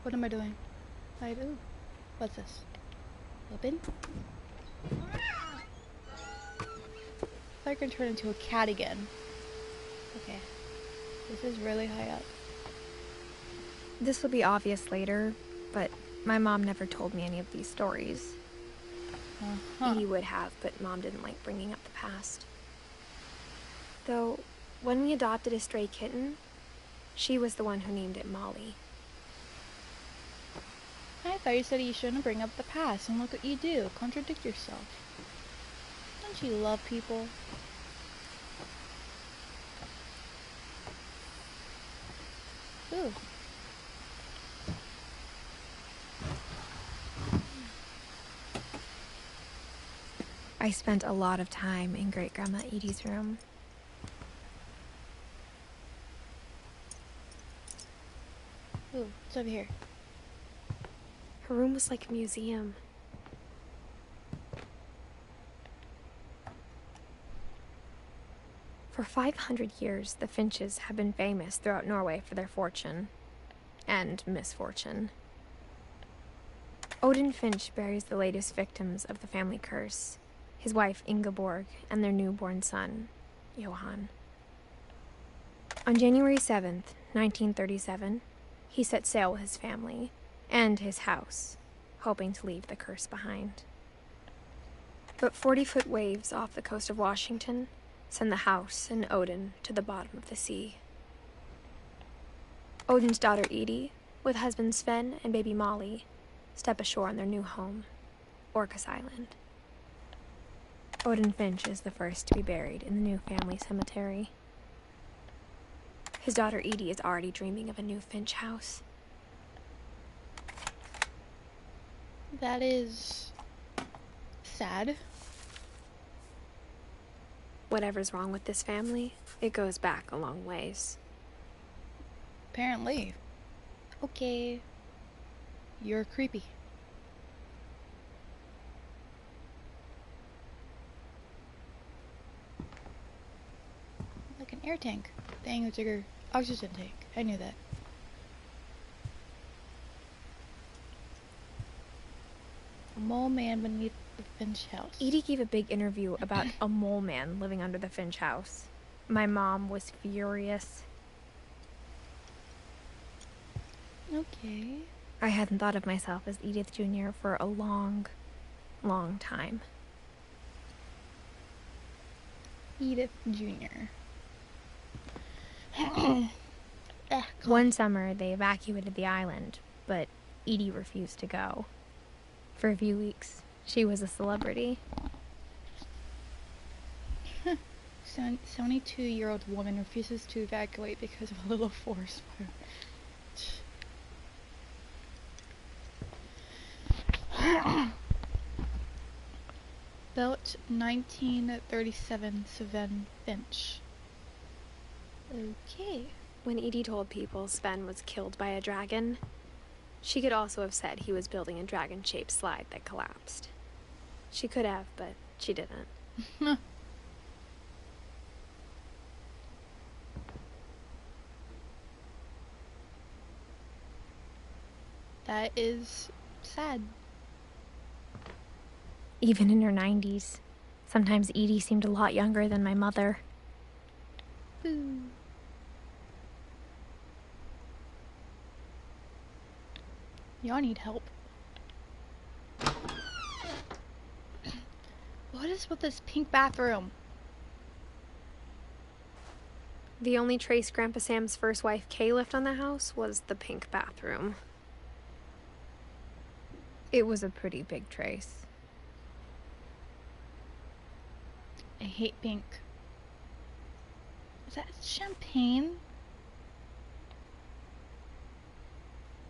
What am I doing? Ooh. What's this? Open? I can turn into a cat again. Okay. This is really high up. This will be obvious later, but my mom never told me any of these stories. Edie would have, but Mom didn't like bringing up the past. Though, when we adopted a stray kitten, she was the one who named it Molly. I thought you said you shouldn't bring up the past, and look what you do. Contradict yourself. Don't you love people? Ooh. I spent a lot of time in Great-Grandma Edie's room. Ooh, what's over here? Her room was like a museum. For 500 years, the Finches have been famous throughout Norway for their fortune and misfortune. Odin Finch buries the latest victims of the family curse, his wife Ingeborg and their newborn son, Johan. On January 7th, 1937, he set sail with his family and his house, hoping to leave the curse behind. But 40-foot waves off the coast of Washington send the house and Odin to the bottom of the sea. Odin's daughter Edie, with husband Sven and baby Molly, step ashore on their new home, Orcas Island. Odin Finch is the first to be buried in the new family cemetery. His daughter Edie is already dreaming of a new Finch house. That is sad. Whatever's wrong with this family, it goes back a long ways. Apparently. Okay. You're creepy. Like an air tank. Dang, it's a oxygen tank. I knew that. A mole man beneath the Finch house. Edie gave a big interview about a mole man living under the Finch house. My mom was furious. Okay. I hadn't thought of myself as Edith Jr. for a long, long time. Edith Jr. One summer, they evacuated the island, but Edie refused to go. For a few weeks, she was a celebrity. 72-year-old woman refuses to evacuate because of a little forest fire. Built 1937, Sven Finch. Okay. When Edie told people Sven was killed by a dragon, she could also have said he was building a dragon-shaped slide that collapsed. She could have, but she didn't. That is sad. Even in her 90s, sometimes Edie seemed a lot younger than my mother. Boo. Y'all need help. What is with this pink bathroom? The only trace Grandpa Sam's first wife Kay left on the house was the pink bathroom. It was a pretty big trace. I hate pink. Is that champagne?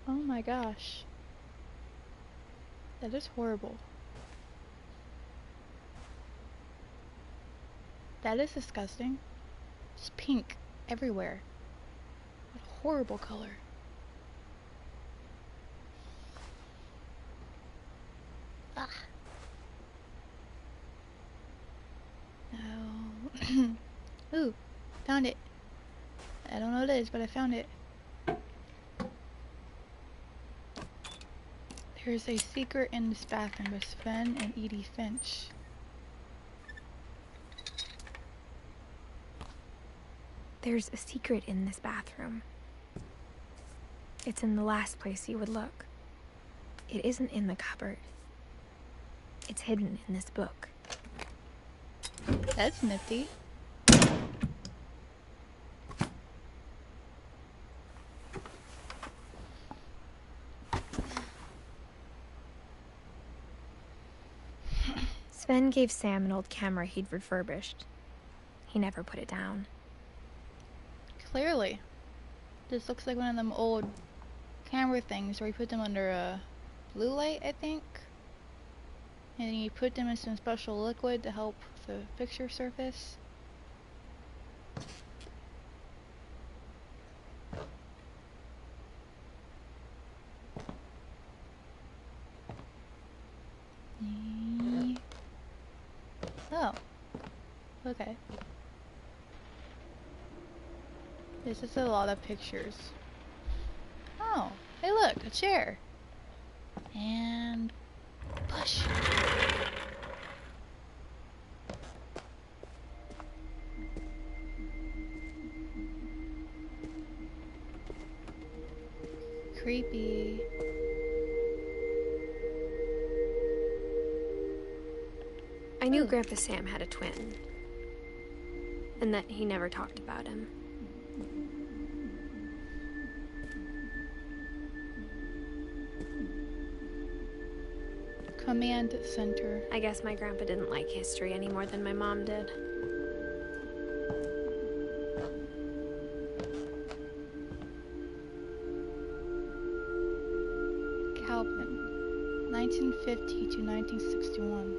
Oh my gosh. That is horrible. That is disgusting. It's pink everywhere. What a horrible color. Ah. No. Ooh, found it. I don't know what it is, but I found it. There's a secret in this bathroom with Sven and Edith Finch. There's a secret in this bathroom. It's in the last place you would look. It isn't in the cupboard. It's hidden in this book. That's nifty. Sven gave Sam an old camera he'd refurbished. He never put it down. Clearly. This looks like one of them old camera things where you put them under a blue light, I think. And then you put them in some special liquid to help the picture surface. Oh. Okay. This is a lot of pictures. Oh, hey look, a chair. And push. Creepy. I knew Grandpa Sam had a twin, and that he never talked about him. Command center. I guess my grandpa didn't like history any more than my mom did. Calvin, 1950 to 1961.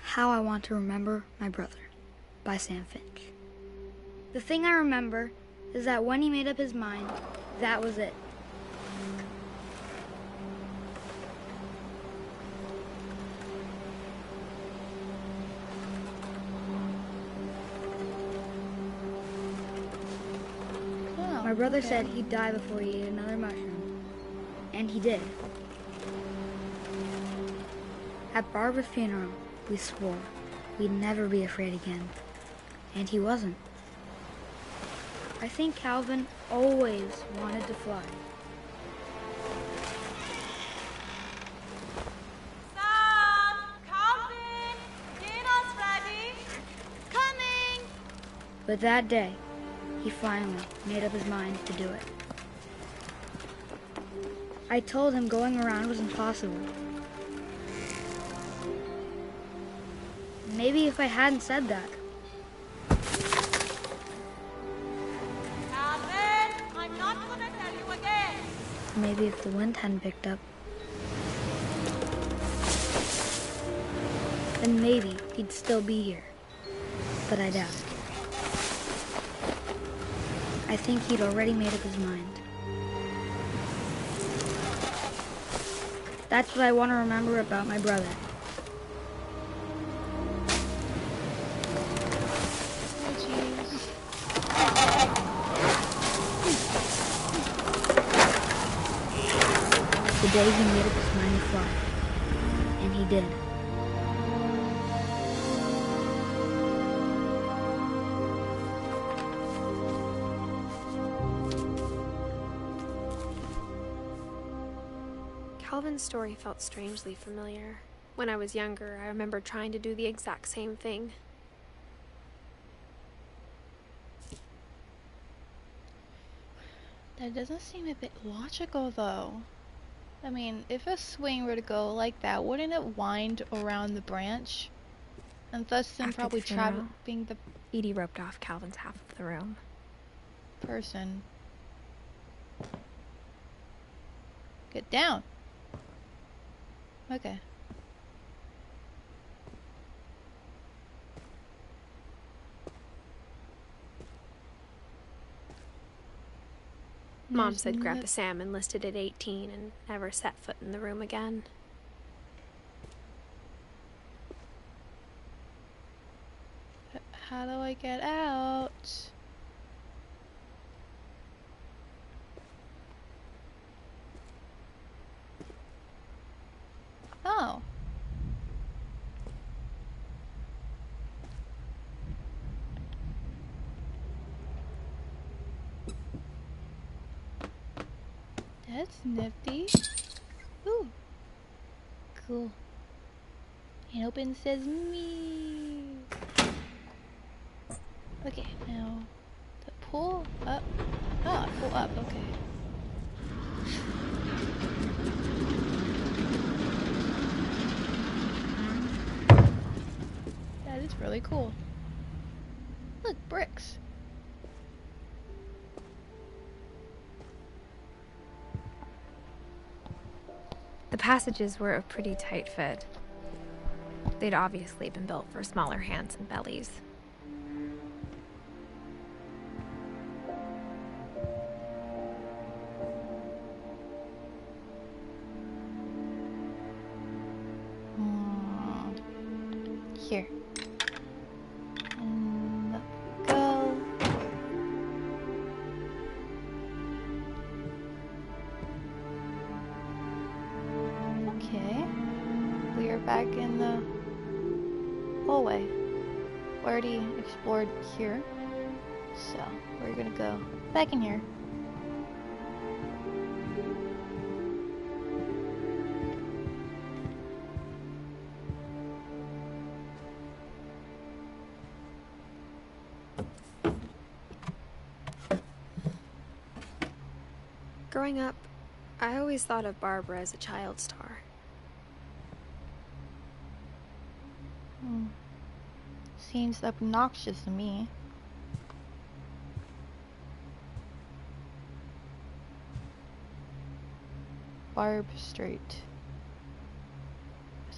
How I Want to Remember My Brother by Sam Finch. The thing I remember is that when he made up his mind, that was it. Oh, My brother okay. said he'd die before he ate another mushroom. And he did. At Barbara's funeral, we swore we'd never be afraid again. And he wasn't. I think Calvin always wanted to fly. Sam! Calvin! Dinner's ready! Coming! But that day, he finally made up his mind to do it. I told him going around was impossible. Maybe if I hadn't said that, Calvin! I'm not gonna tell you again! maybe if the wind hadn't picked up, then maybe he'd still be here. But I doubt. I think he'd already made up his mind. That's what I want to remember about my brother. Oh, jeez. The day he made up his mind to fly. And he did. Calvin's story felt strangely familiar. When I was younger, I remember trying to do the exact same thing. That doesn't seem a bit logical, though. I mean, if a swing were to go like that, wouldn't it wind around the branch? And thus then After the probably funeral? trapping the Edie roped off Calvin's half of the room. person. Get down. Okay. Mom There's said Grandpa no- Sam enlisted at 18 and never set foot in the room again. How do I get out? That's nifty. Ooh. Cool. And open says me. Okay, now the pull up. Oh, pull up, okay. That is really cool. Look, bricks. The passages were a pretty tight fit. They'd obviously been built for smaller hands and bellies. Here. And up we go. Okay. We are back in the hallway. We already explored here. So, we're gonna go back in here. Growing up, I always thought of Barbara as a child star. Seems obnoxious to me. Barb Street.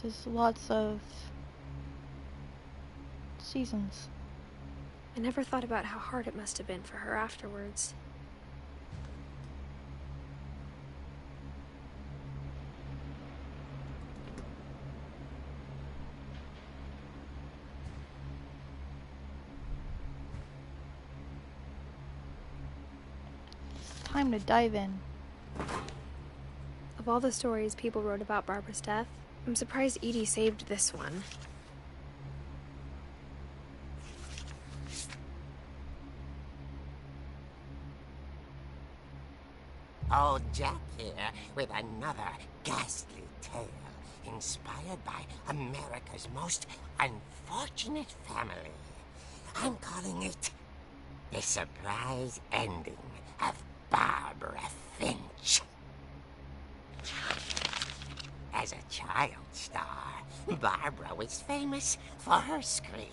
There's lots of seasons. I never thought about how hard it must have been for her afterwards. Time to dive in. Of all the stories people wrote about Barbara's death, I'm surprised Edie saved this one. Old Jack here with another ghastly tale inspired by America's most unfortunate family. I'm calling it The Surprise Ending of Barbara Finch. As a child star, Barbara was famous for her scream.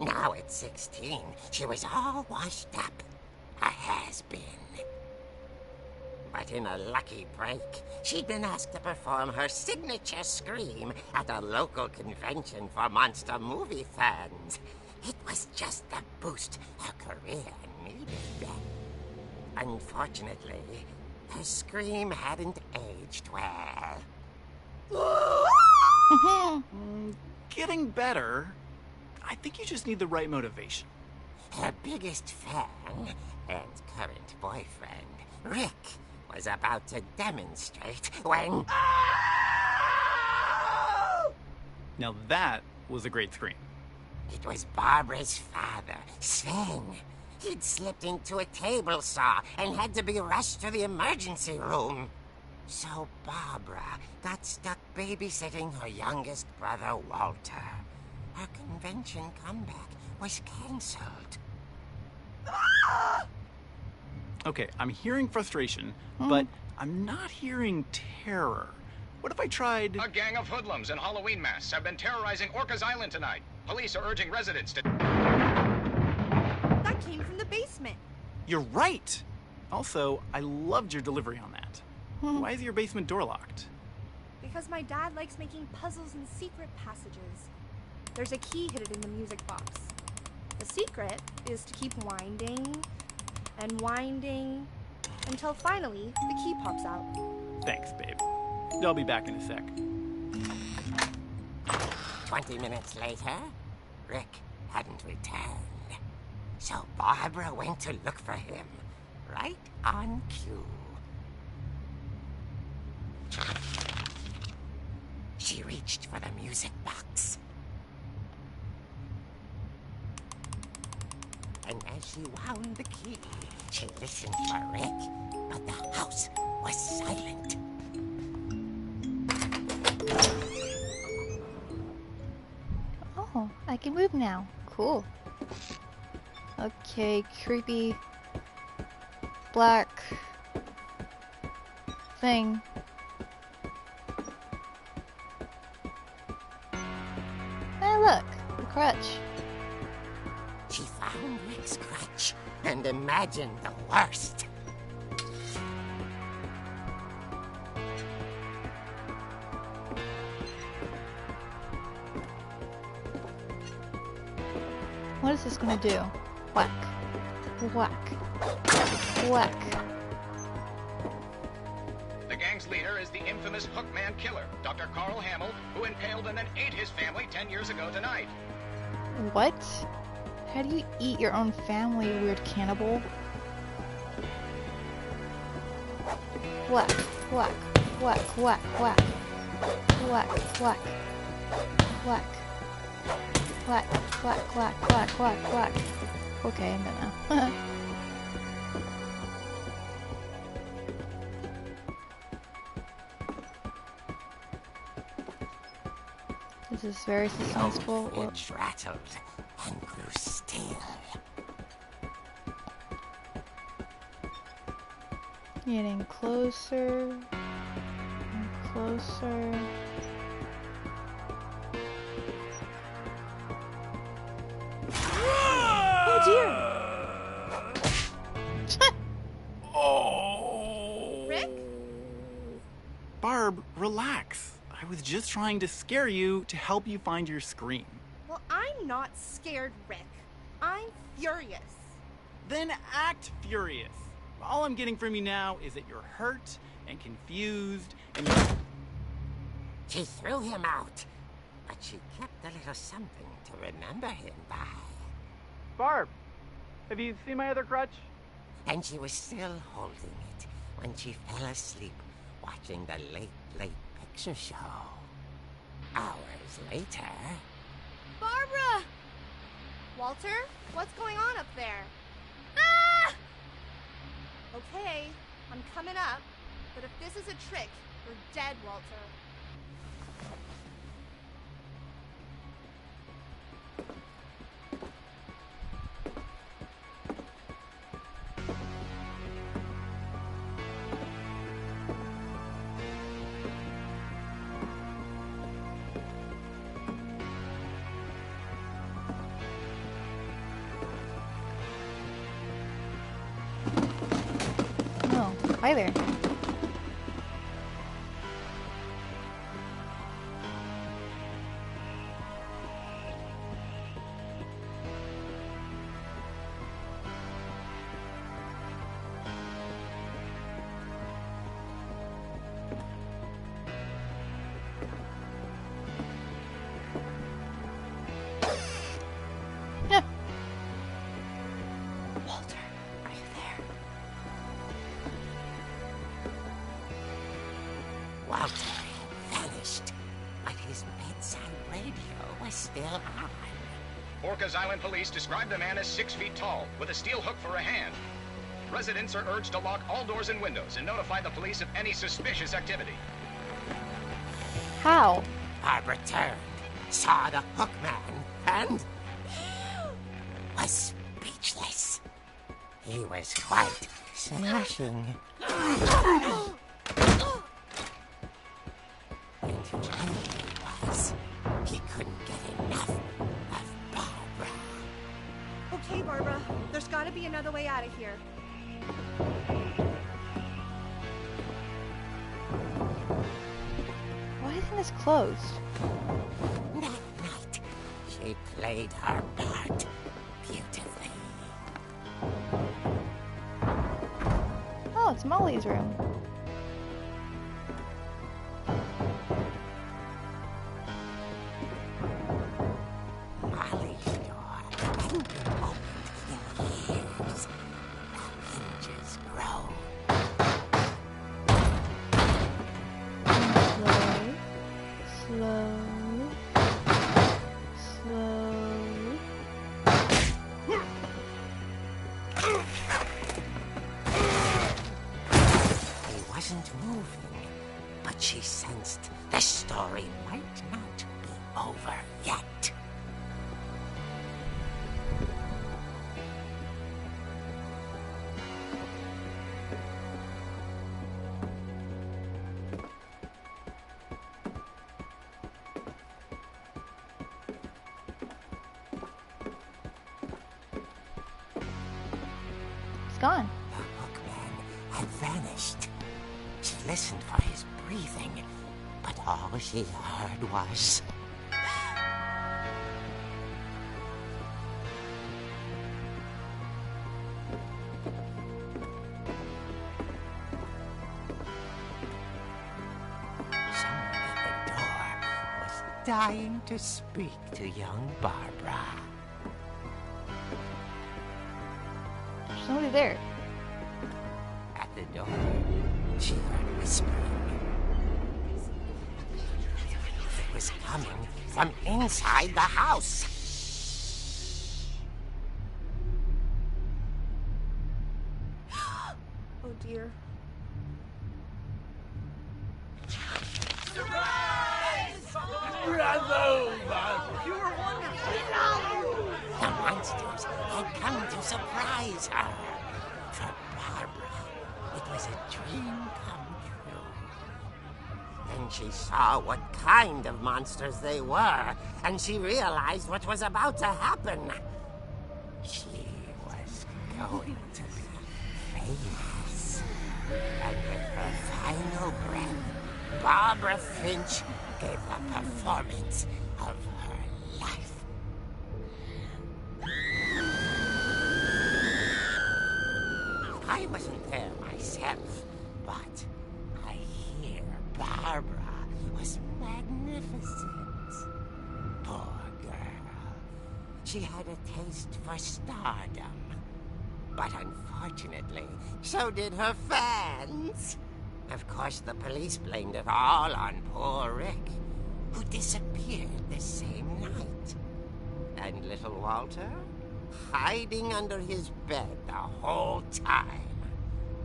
Now at 16, she was all washed up. A has-been. But in a lucky break, she'd been asked to perform her signature scream at a local convention for monster movie fans. It was just the boost her career needed. Unfortunately, her scream hadn't aged well. Getting better. I think you just need the right motivation. Her biggest fan and current boyfriend, Rick, was about to demonstrate when... Now that was a great scream. It was Barbara's father, Sven. He'd slipped into a table saw and had to be rushed to the emergency room. So Barbara got stuck babysitting her youngest brother, Walter. Her convention comeback was cancelled. Okay, I'm hearing frustration, but I'm not hearing terror. What if I tried... A gang of hoodlums in Halloween masks have been terrorizing Orcas Island tonight. Police are urging residents to... That came from the basement. You're right! Also, I loved your delivery on that. Why is your basement door locked? Because my dad likes making puzzles and secret passages. There's a key hidden in the music box. The secret is to keep winding and winding until finally the key pops out. Thanks, babe. I'll be back in a sec. 20 minutes later, Rick hadn't returned. So Barbara went to look for him, right on cue. She reached for the music box. And then as she wound the key. She listened for Rick, but the house was silent. Oh, I can move now. Cool. Okay, creepy black thing. Hey, look, the crutch. She found Rick's crutch and imagined the worst. What is this gonna do? Whack. Whack. Whack. The gang's leader is the infamous Hookman killer, Dr. Carl Hamill, who impaled and then ate his family 10 years ago tonight. What? How do you eat your own family, you weird cannibal? Whack. Whack. Whack. Whack. Whack. Whack. Whack. Whack. Whack, whack, whack, whack, whack, whack. Okay, I'm gonna. This is very suspenseful. Finch rattled and grew still. Getting closer and closer. Oh dear! Oh. Rick? Barb, relax. I was just trying to scare you to help you find your scream. Well, I'm not scared, Rick. I'm furious. Then act furious. All I'm getting from you now is that you're hurt and confused and you're... She threw him out, but she kept a little something to remember him by. Barb, have you seen my other crutch? And she was still holding it when she fell asleep watching the Late Picture Show. Hours later... Barbara! Walter, what's going on up there? Ah! Okay, I'm coming up, but if this is a trick, you're dead, Walter. Oh, hi there. Yeah. Walter, are you there? Walter had vanished, but his bedside radio was still on. Orcas Island police describe the man as 6 feet tall, with a steel hook for a hand. Residents are urged to lock all doors and windows and notify the police of any suspicious activity. How? Barbara turned, saw the hook man, and... was speechless. He was quite smashing. And the was, he couldn't get enough of Barbara. Okay, Barbara, there's gotta be another way out of here. Why isn't this closed? That night, she played her part beautifully. Oh, it's Molly's room. Molly's door hadn't been opened in years. The hinges grow. Slowly. Slowly. Slowly. But she sensed the story might not be over yet. It's gone. The hookman had vanished. She listened for his breathing, but all she heard was... someone at the door was dying to speak to young Barbara. There's nobody there. At the door, she heard whispering. It was coming from inside the house. Oh dear. The monsters had come to surprise her. For Barbara, it was a dream come true. Then she saw what kind of monsters they were, and she realized what was about to happen. She was going to be famous. And with her final breath, Barbara Finch gave the performance of her life. I wasn't there myself, but I hear Barbara was magnificent. Poor girl. She had a taste for stardom. But unfortunately, so did her fans. Of course, the police blamed it all on poor Rick, who disappeared the same night. And little Walter? Hiding under his bed the whole time.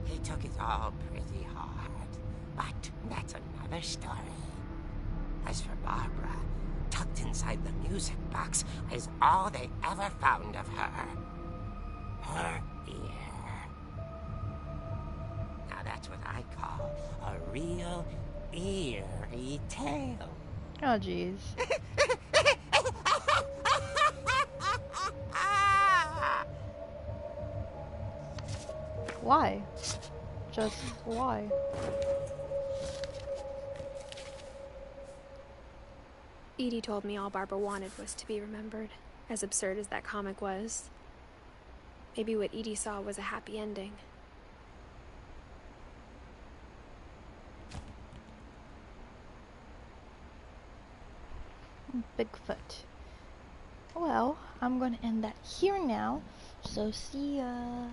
He took it all pretty hard, but that's another story. As for Barbara, tucked inside the music box is all they ever found of her. Her ear. Now that's what I call a real eerie tale. Oh, jeez. Why? Just why? Edie told me all Barbara wanted was to be remembered, as absurd as that comic was. Maybe what Edie saw was a happy ending. Bigfoot. Well, I'm going to end that here now. So see ya.